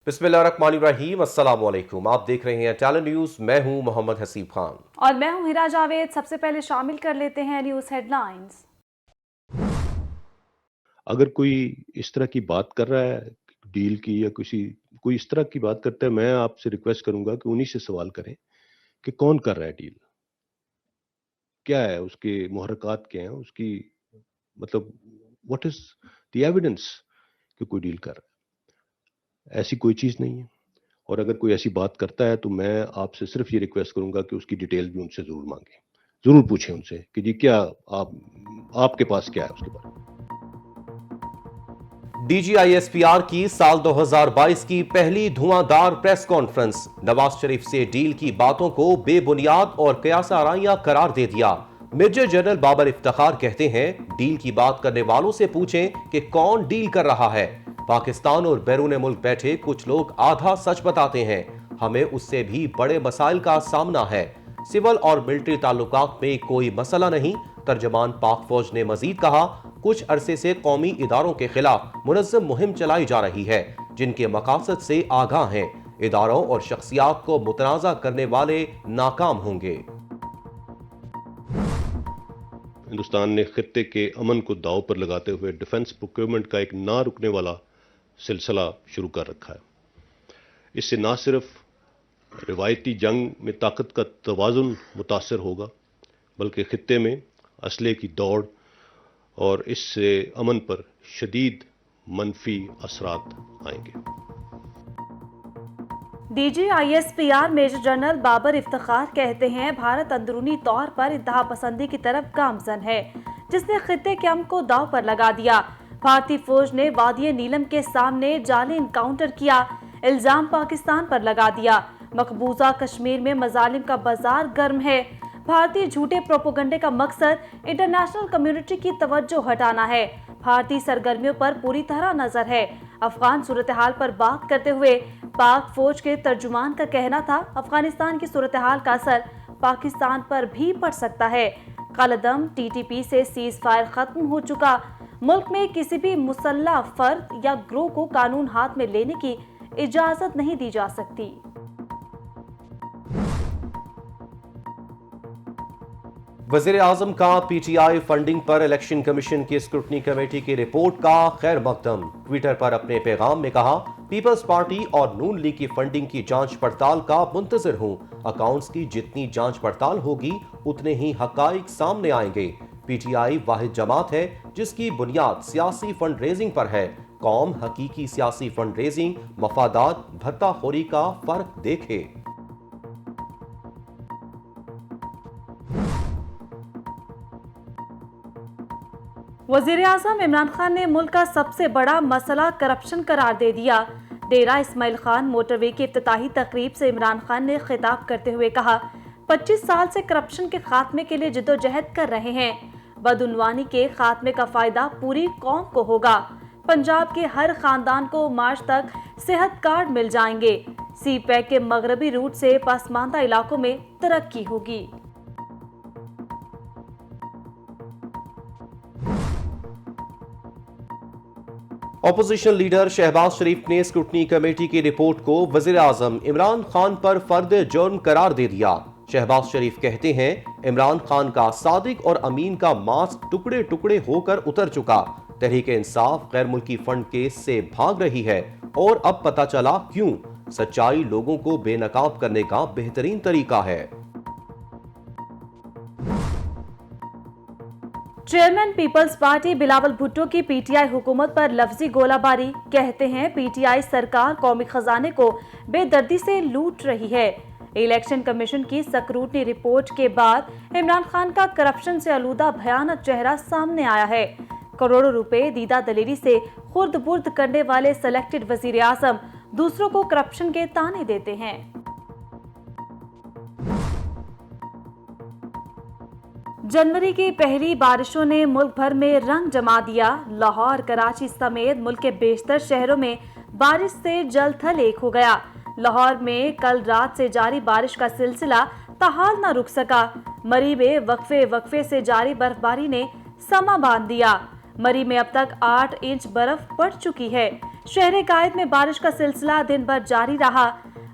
बिस्मिल्लाहिर्रहमानिर्रहीम, अस्सलाम वालेकुम। आप देख रहे हैं टैलेंट न्यूज़। मैं हूं मोहम्मद हसीब खान और मैं हूं हिरा जावेद। सबसे पहले शामिल कर लेते हैं न्यूज़ हेडलाइंस। अगर कोई इस तरह की बात कर रहा है डील की या कोई इस तरह की बात करता है, मैं आपसे रिक्वेस्ट करूंगा कि उन्हीं से सवाल करें कि कौन कर रहा है डील, क्या है उसके मुहर्रकात, क्या है उसकी, मतलब व्हाट इज द एविडेंस कि कोई डील कर रहा है। ऐसी कोई चीज नहीं है। और अगर कोई ऐसी बात करता है तो मैं आपसे सिर्फ ये रिक्वेस्ट करूंगा कि उसकी डिटेल भी उनसे जरूर मांगे, जरूर पूछें उनसे कि जी क्या आपके पास क्या है उसके बारे में। DGISPR की साल 2022 की पहली धुआंधार प्रेस कॉन्फ्रेंस। नवाज शरीफ से डील की बातों को बेबुनियाद और कयासाराइयां करार दे दिया। मेजर जनरल बाबर इफ्तिखार कहते हैं, डील की बात करने वालों से पूछें कि कौन डील कर रहा है। पाकिस्तान और बैरून मुल्क बैठे कुछ लोग आधा सच बताते हैं, हमें उससे भी बड़े मसाइल का सामना है। सिविल और मिलिट्री ताल्लुकात में कोई मसला नहीं। तर्जमान पाक फौज ने मजीद कहा, कुछ अरसे से कौमी इदारों के खिलाफ मुनज़्ज़म मुहिम चलाई जा रही है, जिनके मकासद से आगाह हैं। इदारों और शख्सियात को मुतनाज़ा करने वाले नाकाम होंगे। हिंदुस्तान ने खित्ते के अमन को दांव पर लगाते हुए डिफेंस प्रोक्योरमेंट का एक ना रुकने वाला सिलसिला शुरू कर रखा है। इससे ना सिर्फ रिवायती जंग में ताकत का तवाज़ुन मुतासर होगा, बल्कि खित्ते में असले की दौड़ और इससे अमन पर शदीद मनफी असरात आएंगे। DGISPR major general Babar Iftikhar कहते हैं, भारत अंदरूनी तौर पर इंतहा पसंदी की तरफ गामजन है, जिसने खित्ते के अमन को दांव पर लगा दिया। भारतीय फौज ने वादी नीलम के सामने जाली इनकाउंटर किया, इल्जाम पाकिस्तान पर लगा दिया। मकबूजा कश्मीर में मजालिम का बाजार गर्म है। भारतीय झूठे प्रोपोगंडे का मकसद इंटरनेशनल कम्युनिटी की तवज्जो हटाना है। भारतीय सरगर्मियों पर पूरी तरह नजर है। अफगान सूरत हाल पर बात करते हुए पाक फौज के तर्जुमान का कहना था, अफगानिस्तान की सूरत हाल का असर पाकिस्तान पर भी पड़ सकता है। कलदम TTP से सीज फायर खत्म हो चुका। मुल्क में किसी भी मुसल्लह फर्द या ग्रोह को कानून हाथ में लेने की इजाजत नहीं दी जा सकती। वज़ीर आज़म का PTI फंडिंग पर इलेक्शन कमीशन की स्क्रूटनी कमेटी की रिपोर्ट का खैर मकदम। ट्विटर पर अपने पैगाम में कहा, पीपल्स पार्टी और नून लीग की फंडिंग की जांच पड़ताल का मुंतज़िर हूँ। अकाउंट्स की जितनी जांच पड़ताल होगी उतने ही हकाइक सामने आएंगे। PTI वाहिद जमात है जिसकी बुनियाद सियासी फंड रेजिंग पर है। कौम हकीकी सियासी फंड रेजिंग, मफादात, भत्ताखोरी का फर्क देखे। वज़ीर आज़म इमरान खान ने मुल्क का सबसे बड़ा मसला करप्शन करार दे दिया। डेरा इस्माइल खान मोटरवे की इफ्तिताही तकरीब से इमरान खान ने खिताब करते हुए कहा, 25 साल से करप्शन के खात्मे के लिए जद्दोजहद कर रहे हैं। बदउनवानी के खात्मे का फायदा पूरी कौम को होगा। पंजाब के हर खानदान को मार्च तक सेहत कार्ड मिल जाएंगे। CPEC के मगरबी रूट से पसमानदा इलाकों में तरक्की होगी। अपोजिशन लीडर शहबाज शरीफ ने स्क्रूटनी कमेटी की रिपोर्ट को वज़ीर आज़म इमरान खान पर फर्द जुर्म करार दे दिया। शहबाज शरीफ कहते हैं, इमरान खान का सादिक और अमीन का मास्क टुकड़े टुकड़े होकर उतर चुका। तहरीक इंसाफ गैर मुल्की फंड केस से भाग रही है और अब पता चला क्यों। सच्चाई लोगों को बेनकाब करने का बेहतरीन तरीका है। Chairman Peoples Party Bilawal Bhutto की PTI हुकूमत पर लफ्जी गोलाबारी। कहते हैं, PTI सरकार कौमी खजाने को बेदर्दी से लूट रही है। इलेक्शन कमीशन की स्क्रूटनी रिपोर्ट के बाद इमरान खान का करप्शन से आलूदा भयानक चेहरा सामने आया है। करोड़ों रुपए दीदा दलेरी से खुर्द बुर्द करने वाले सिलेक्टेड वजीर आजम दूसरों को करप्शन के ताने देते हैं। जनवरी की पहली बारिशों ने मुल्क भर में रंग जमा दिया। लाहौर, कराची समेत मुल्क के बेशतर शहरों में बारिश से जल थल एक हो गया। लाहौर में कल रात से जारी बारिश का सिलसिला ताहाल न रुक सका। मरी में वक्फे से जारी बर्फबारी ने समा बांध दिया। मरी में अब तक 8 इंच बर्फ पड़ चुकी है। शहर कायद में बारिश का सिलसिला दिन भर जारी रहा।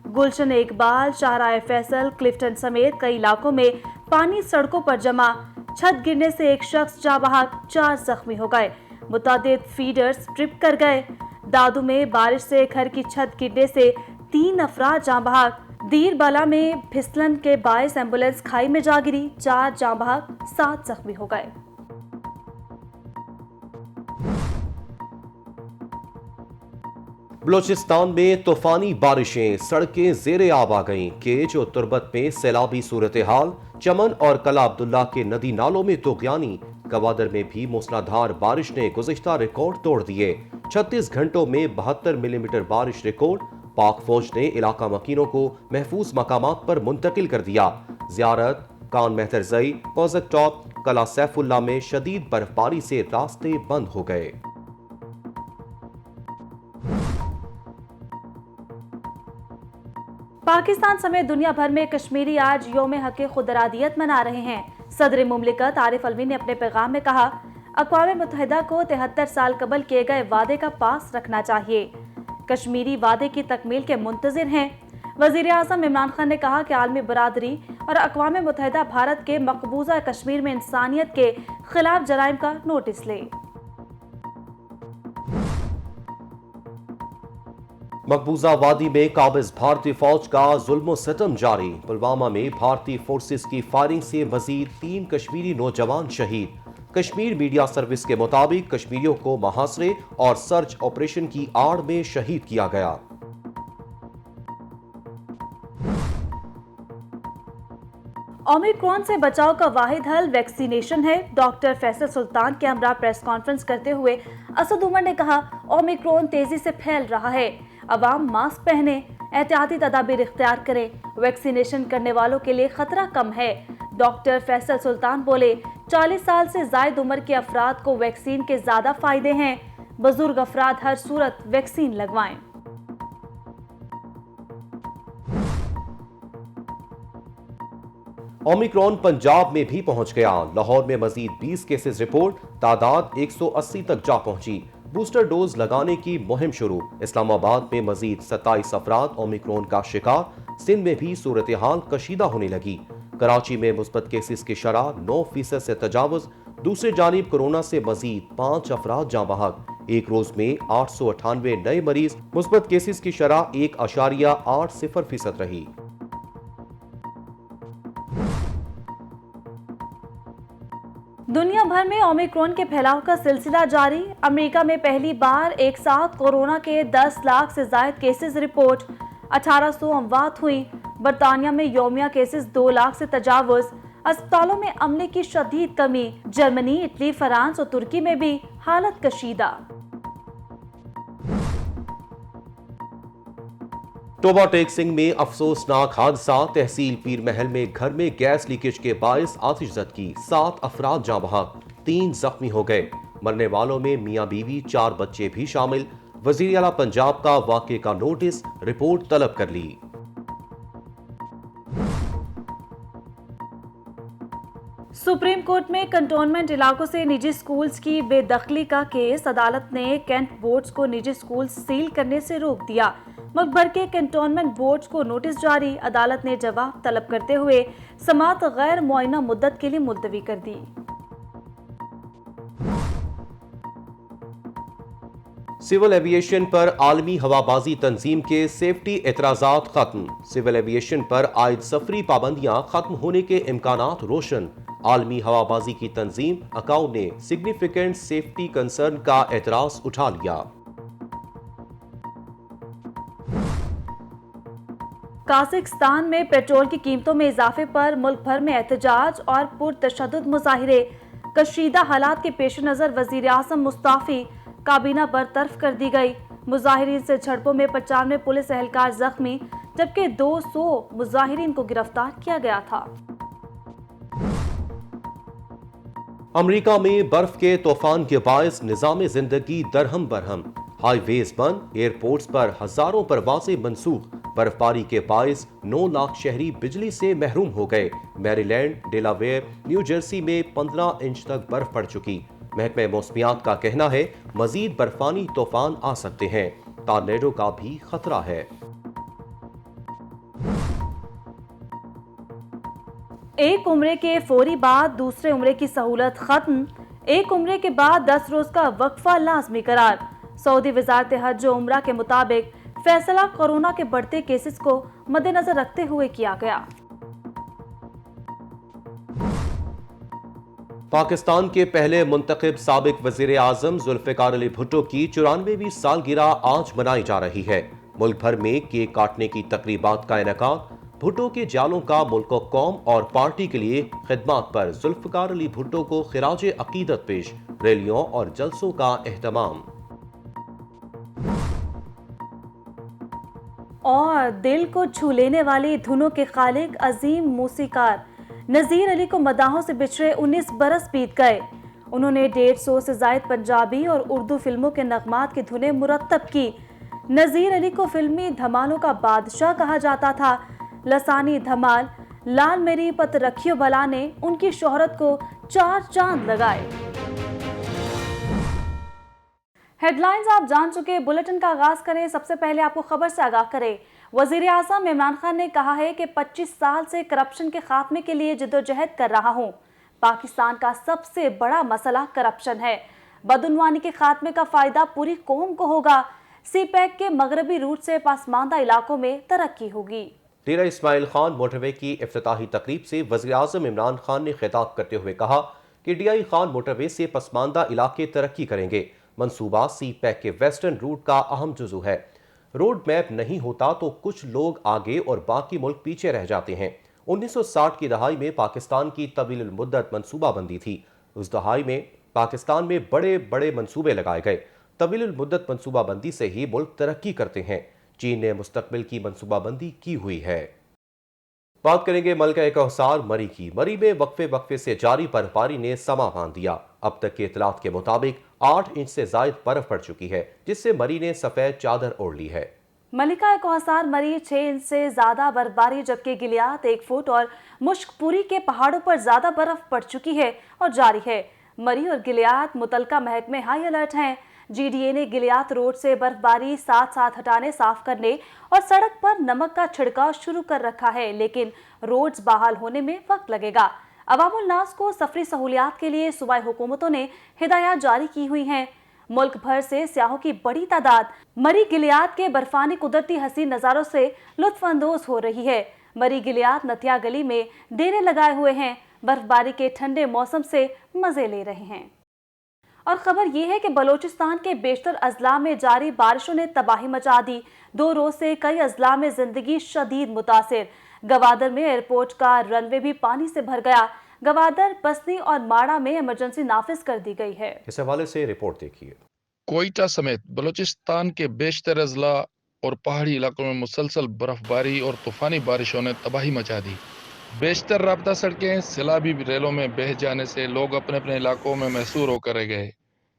गुलशन इकबाल, शाहराह फैसल, क्लिफ्टन समेत कई इलाकों में पानी सड़कों पर जमा। छत गिरने से एक शख्स जाँ बहक, 4 जख्मी हो गए। मुतादिद फीडर्स ट्रिप कर गए। दादू में बारिश से घर की छत गिरने से 3 अफराद जाँ बहक। दीरबला में फिसलन के बायस एम्बुलेंस खाई में जा गिरी, 4 जाँ बहक, 7 जख्मी हो गए। बलोचिस्तान में तूफानी बारिशें, सड़कें ज़ेरे आब आ गईं। केज और तुर्बत में सैलाबी सूरत हाल। चमन और कला अब्दुल्ला के नदी नालों में तुग़यानी। गवादर में भी मूसलाधार बारिश ने गुज़िश्ता रिकॉर्ड तोड़ दिए। 36 घंटों में 72 मिलीमीटर बारिश रिकॉर्ड। पाक फौज ने इलाका मकीनों को महफूज मकामात पर मुंतकिल कर दिया। ज़ियारत, कान मेहतरजई, पौजक टॉप, कला सैफुल्ला में शदीद बर्फबारी से रास्ते बंद हो गए। पाकिस्तान समेत दुनिया भर में कश्मीरी आज यौम हक़ खुदरादियत मना रहे हैं। सदर मुमलिकत आरिफ अलवी ने अपने पैगाम में कहा, अक़वाम मुत्तहिदा को 73 साल कबल किए गए वादे का पास रखना चाहिए। कश्मीरी वादे की तकमील के मुंतज़िर हैं। वज़ीर आज़म इमरान खान ने कहा कि आलमी बरादरी और अक़वाम मुत्तहिदा भारत के मकबूजा कश्मीर में इंसानियत के खिलाफ जराइम का नोटिस ले। मकबूजा वादी में काबिज भारतीय फौज का जुल्म सितम जारी। पुलवामा में भारतीय फोर्सेस की फायरिंग से मजीद 3 कश्मीरी नौजवान शहीद। कश्मीर मीडिया सर्विस के मुताबिक कश्मीरियों को मुहासरे और सर्च ऑपरेशन की आड़ में शहीद किया गया। ओमिक्रॉन से बचाव का वाहिद हल वैक्सीनेशन है। डॉक्टर फैसल सुल्तान के हमरा प्रेस कॉन्फ्रेंस करते हुए असद उमर ने कहा, ओमिक्रॉन तेजी से फैल रहा है। अवाम मास्क पहने, एहतियाती तदाबीर इख्तियार करें। वैक्सीनेशन करने वालों के लिए खतरा कम है। डॉक्टर फैसल सुल्तान बोले, 40 साल से जायद उम्र के अफराद को वैक्सीन के ज्यादा फायदे हैं। बुजुर्ग अफराद हर सूरत वैक्सीन लगवाएं। ओमिक्रॉन पंजाब में भी पहुंच गया। लाहौर में मजीद 20 केसेस रिपोर्ट, तादाद 180 तक जा पहुंची। बूस्टर डोज लगाने की मुहिम शुरू। इस्लामाबाद में मजीद 27 अफराद ओमिक्रॉन का शिकार। सिंध में भी सूरत हाल कशीदा होने लगी। कराची में मुस्बत केसेस की शरह 9% से तजावुज। दूसरी जानिब कोरोना से मजीद 5 अफराद जाँ बहक। एक रोज में 898 नए मरीज। मुस्बत केसेस की शरह 1.80% रही। दुनिया भर में ओमिक्रॉन के फैलाव का सिलसिला जारी। अमेरिका में पहली बार एक साथ कोरोना के 10 लाख से ज्यादा केसेस रिपोर्ट। 1800 अमवात हुई। बरतानिया में यौमिया केसेस 2 लाख से तजावुज। अस्पतालों में अमले की शदीद कमी। जर्मनी, इटली, फ्रांस और तुर्की में भी हालत कशीदा। टोबा टेक सिंह में अफसोसनाक हादसा। तहसील पीर महल में घर में गैस लीकेज के बायस आतिशज़द की। 7 अफराद जाँ बहक, 3 जख्मी हो गए। मरने वालों में मियाँ बीवी 4 बच्चे भी शामिल। वज़ीर आला पंजाब का वाक़े का नोटिस, रिपोर्ट तलब कर ली। सुप्रीम कोर्ट में कंटोनमेंट इलाकों से निजी स्कूल्स की बेदखली का केस। अदालत ने कैंट बोर्ड्स को निजी स्कूल सील करने से रोक दिया। मुल्क भर के कंटोनमेंट बोर्ड्स को नोटिस जारी। अदालत ने जवाब तलब करते हुए समाअत गैर मुअय्यना मुद्दत के लिए मुलतवी कर दी। सिविल एविएशन पर आलमी हवाबाजी तंजीम के सेफ्टी एतराजात खत्म। सिविल एविएशन पर आयद सफरी पाबंदियां खत्म होने के इम्कानात रोशन। आलमी हवाबाजी की तंजीम अकाउ ने सिग्निफिकेंट सेफ्टी कंसर्न का एतराज उठा लिया। काज़ाकिस्तान में पेट्रोल की कीमतों में इजाफे पर मुल्क भर में एहतजाज और पुरतशद्दुद मुजाहिरे। कशीदा हालात के पेश नजर वजीर आज़म मुस्ताफी, काबीना बरतरफ कर दी गई। मुजाहिरीन से झड़पों में 95 पुलिस एहलकार जख्मी, जबकि 200 मुजाहिरीन को गिरफ्तार किया गया था। अमेरिका में बर्फ के तूफान के बायस निजाम जिंदगी दरहम बरहम। हाईवेज बंद, एयरपोर्ट्स पर हजारों परवाजें मनसूख। बर्फबारी के बायस 9 लाख शहरी बिजली से महरूम हो गए। मैरीलैंड, डेलावेयर, न्यू जर्सी में 15 इंच तक बर्फ पड़ चुकी। महकमे मौसमियात का कहना है मजीद बर्फानी तूफान आ सकते हैं। टॉर्नेडो का भी खतरा है। एक उम्रे के फौरी बाद दूसरे उम्रे की सहूलत खत्म, एक उम्रे के बाद 10 रोज का वक्फा लाजमी करार। सऊदी वजारत हज व उम्रा के मुताबिक फैसला कोरोना के बढ़ते केसेस को मद्देनजर रखते हुए किया गया। पाकिस्तान के पहले मुंतखब साबिक वजीर आजम जुल्फिकार अली भुट्टो की 94वीं सालगिरह आज मनाई जा रही है। मुल्क भर में केक काटने की तकरीबात का इनेकाद। भुट्टो के जालों का मुल्क कौम और पार्टी के लिए खिदमात पर जुल्फिकार अली भुट्टो को खिराज अकीदत पेश, रैलियों और जलसों का एहतमाम। और दिल को छू लेने वाली धुनों के खालिक अजीम मूसीकार नज़ीर अली को मदाहों से बिछड़े 19 बरस बीत गए। उन्होंने 150 से जायद पंजाबी और उर्दू फिल्मों के नगमात की धुनें मुरत्तब की। नज़ीर अली को फिल्मी धमालों का बादशाह कहा जाता था। लसानी धमाल लाल मेरी पत रखियो बला ने उनकी शोहरत को 4 चांद लगाए। हेडलाइंस आप जान चुके, बुलेटिन का आगाज करें। सबसे पहले आपको खबर से आगाह करें। वजीर आज़म इमरान खान ने कहा है कि 25 साल से करप्शन के खात्मे के लिए जिद्दोजहद कर रहा हूं। पाकिस्तान का सबसे बड़ा मसला करप्शन है। बदउनवानी के खात्मे का फायदा पूरी कौम को होगा। सीपैक के मगरबी रूट से पसमानदा इलाकों में तरक्की होगी। डेरा इस्माइल खान मोटरवे की इफ्तिताही तकरीब से वज़ीर आज़म इमरान खान ने खिताब करते हुए कहा कि डीआई खान मोटरवे से पसमानदा इलाके तरक्की करेंगे। मंसूबा सी पैक के वेस्टर्न रूट का अहम जुज़ू है। रोड मैप नहीं होता तो कुछ लोग आगे और बाकी मुल्क पीछे रह जाते हैं। 1960 की दहाई में पाकिस्तान की तवील मुद्दत मनसूबा बंदी थी। उस दहाई में पाकिस्तान में बड़े बड़े मंसूबे लगाए गए। तवील मुद्दत मनसूबा बंदी से ही मुल्क तरक्की करते हैं। चीन ने मुस्तकबिल की मनसूबा बंदी की हुई है। बात करेंगे मलका कहसार मरी की। मरी में वक्फे से जारी बर्फबारी ने समा बांध दिया। अब तक के इतलात के मुताबिक 8 इंच से जायद बर्फ पड़ चुकी है, जिससे मरी ने सफेद चादर ओढ़ ली है। मलिका कहसार मरी 6 इंच से ज्यादा बर्फबारी, जबकि गिलियात 1 फुट और मुश्कपुरी के पहाड़ों पर ज्यादा बर्फ पड़ चुकी है और जारी है। मरी और गिलियात मुतलका महकमे हाई अलर्ट हैं। जीडीए ने गिलियात रोड से बर्फबारी साथ साथ हटाने, साफ करने और सड़क पर नमक का छिड़काव शुरू कर रखा है, लेकिन रोड्स बहाल होने में वक्त लगेगा। अवामुल नास को सफरी सहूलियात के लिए सूबाई हुकूमतों ने हिदायत जारी की हुई हैं। मुल्क भर से सियाहों की बड़ी तादाद मरी गिलियात के बर्फानी कुदरती हसीन नज़ारों से लुत्फ अंदोज हो रही है। मरी गिलियात नतिया गली में डेरे लगाए हुए हैं, बर्फबारी के ठंडे मौसम से मजे ले रहे हैं। और खबर यह है कि बलोचिस्तान के बेशतर अजला में जारी बारिशों ने तबाही मचा दी। 2 रोज से कई अजला में जिंदगी शदीद मुतासिर। गवादर में एयरपोर्ट का रनवे भी पानी से भर गया। गवादर, पसनी और माड़ा में इमरजेंसी नाफिज कर दी गई है। इस हवाले से रिपोर्ट देखिए। कोयटा समेत बलोचिस्तान के बेशतर अजला और पहाड़ी इलाकों में मुसलसल बर्फबारी और तूफानी बारिशों ने तबाही मचा दी। बेशतर राब्ता सड़कें सैलाबी रेलों में बह जाने से लोग अपने अपने इलाकों में महसूर होकर रह गए।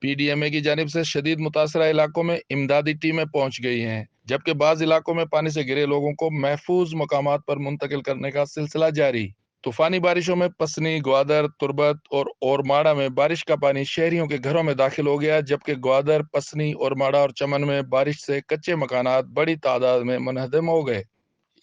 पीडीएमए की जानिब से शदीद मुतासरा इलाकों में इमदादी टीमें पहुंच गई हैं, जबकि बाज इलाकों में पानी से घिरे लोगों को महफूज मकामात पर मुंतकिल करने का सिलसिला जारी। तूफानी बारिशों में पसनी, ग्वादर, तुर्बत और ओरमाड़ा में बारिश का पानी शहरियों के घरों में दाखिल हो गया, जबकि ग्वादर, पसनी, ओरमाड़ा और चमन में बारिश से कच्चे मकानात बड़ी तादाद में मुनहदम हो गए।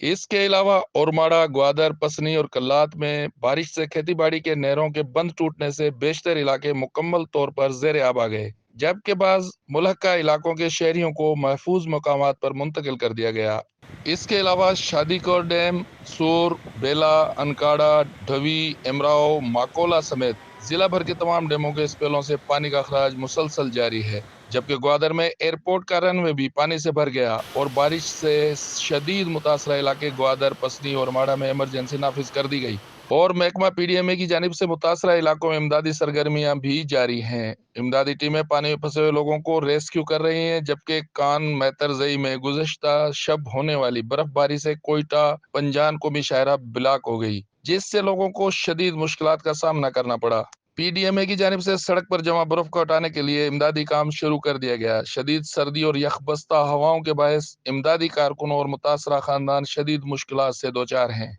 इसके अलावा ओरमाड़ा, ग्वादर, पसनी और कल्लात में बारिश से खेती बाड़ी के नहरों के बंद टूटने से बेशतर इलाके मुकम्मल तौर पर ज़ेर आब आ गए, जबकि बाज मुल्हका इलाकों के शहरियों को महफूज मकामात पर मुंतकिल कर दिया गया। इसके अलावा शादीकोट डैम, सूर, बेला, अनकाड़ा, ढवी, इमराव, माकोला समेत जिला भर के तमाम डैमों के स्पेलों से पानी का अखराज मुसलसल जारी है, जबकि ग्वादर में एयरपोर्ट का रनवे भी पानी से भर गया और बारिश से शदीद मुतासरा इलाके ग्वादर, पसनी और माड़ा में इमरजेंसी नाफिज कर दी गई। और महकमा पीडीएमए की जानिब से मुतासरा इलाकों में इमदादी सरगर्मियां भी जारी हैं। इमदादी टीमें पानी में फंसे हुए लोगों को रेस्क्यू कर रही हैं, जबकि कान मैतरजई में गुज़श्ता शब होने वाली बर्फबारी से कोयटा, पंजान को भी शायरा ब्लॉक हो गई, जिससे लोगों को शदीद मुश्किलात का सामना करना पड़ा। पीडीएमए की जानिब से सड़क पर जमा बर्फ को हटाने के लिए इमदादी काम शुरू कर दिया गया। शदीद सर्दी और यखबस्ता हवाओं के बायस इमदादी कारकुनों और मुतासरा खानदान शदीद मुश्किलात से दो चार हैं।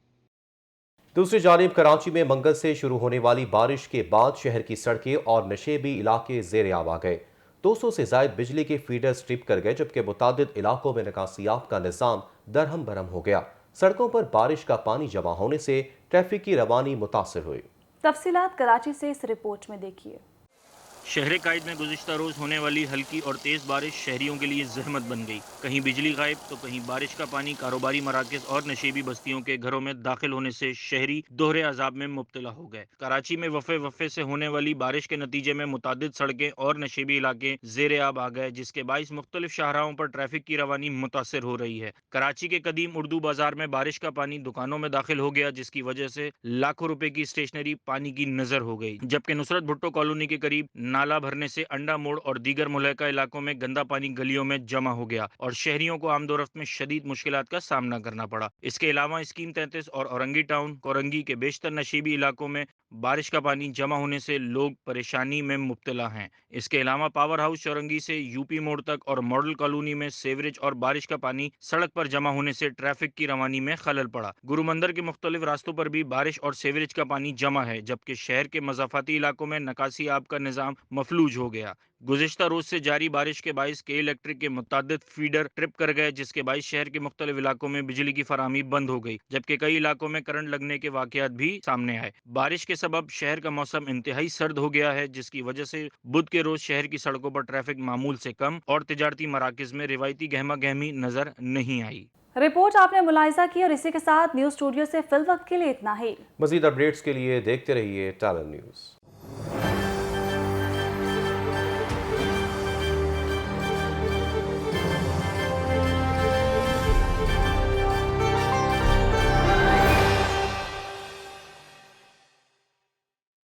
दूसरी जानिब कराची में मंगल से शुरू होने वाली बारिश के बाद शहर की सड़कें और नशेबी इलाके ज़ेर आब आ गए। 200 سے زائد بجلی کے فیڈرز ٹرپ کر گئے، جبکہ متعدد علاقوں میں نکاسیات کا نظام درہم برہم ہو گیا۔ سڑکوں پر بارش کا پانی جمع ہونے سے ٹریفک کی روانی متاثر ہوئی۔ تفصیلات کراچی سے اس رپورٹ میں دیکھیے۔ شہر قائد میں گزشتہ روز ہونے والی ہلکی اور تیز بارش شہریوں کے لیے زحمت بن گئی۔ کہیں بجلی غائب تو کہیں بارش کا پانی کاروباری مراکز اور نشیبی بستیوں کے گھروں میں داخل ہونے سے شہری دوہرے عذاب میں مبتلا ہو گئے۔ کراچی میں وفے سے ہونے والی بارش کے نتیجے میں متعدد سڑکیں اور نشیبی علاقے زیر آب آ گئے، جس کے باعث مختلف شاہراہوں پر ٹریفک کی روانی متاثر ہو رہی ہے۔ کراچی کے قدیم اردو بازار میں بارش کا پانی دکانوں میں داخل ہو گیا، جس کی وجہ سے لاکھوں روپے کی اسٹیشنری پانی کی نظر ہو گئی، جبکہ نصرت بھٹو کالونی کے قریب نالا بھرنے سے انڈا موڑ اور دیگر ملحقہ علاقوں میں گندا پانی گلیوں میں جمع ہو گیا اور شہریوں کو آمد و رفت میں شدید مشکلات کا سامنا کرنا پڑا۔ اس کے علاوہ اسکیم 33 اور اورنگی ٹاؤن کورنگی کے بیشتر نشیبی علاقوں میں بارش کا پانی جمع ہونے سے لوگ پریشانی میں مبتلا ہیں۔ اس کے علاوہ پاور ہاؤس چورنگی سے یو پی موڑ تک اور ماڈل کالونی میں سیوریج اور بارش کا پانی سڑک پر جمع ہونے سے ٹریفک کی روانی میں خلل پڑا۔ گرو مندر کے مختلف راستوں پر بھی بارش اور سیوریج کا پانی جمع ہے، جبکہ شہر کے مضافاتی علاقوں میں نکاسی آب کا نظام مفلوج ہو گیا۔ گزشتہ روز سے جاری بارش کے باعث کے الیکٹرک کے متعدد فیڈر ٹرپ کر گئے، جس کے باعث شہر کے مختلف علاقوں میں بجلی کی فراہمی بند ہو گئی، جبکہ کئی علاقوں میں کرنٹ لگنے کے واقعات بھی سامنے آئے۔ بارش کے سبب شہر کا موسم انتہائی سرد ہو گیا ہے، جس کی وجہ سے بدھ کے روز شہر کی سڑکوں پر ٹریفک معمول سے کم اور تجارتی مراکز میں روایتی گہما گہمی نظر نہیں آئی۔ رپورٹ آپ نے ملاحظہ کی اور اسی کے ساتھ نیوز اسٹوڈیو سے فی الوقت کے لیے اتنا ہی۔ مزید اپڈیٹس کے لیے دیکھتے رہیے ٹیلن نیوز۔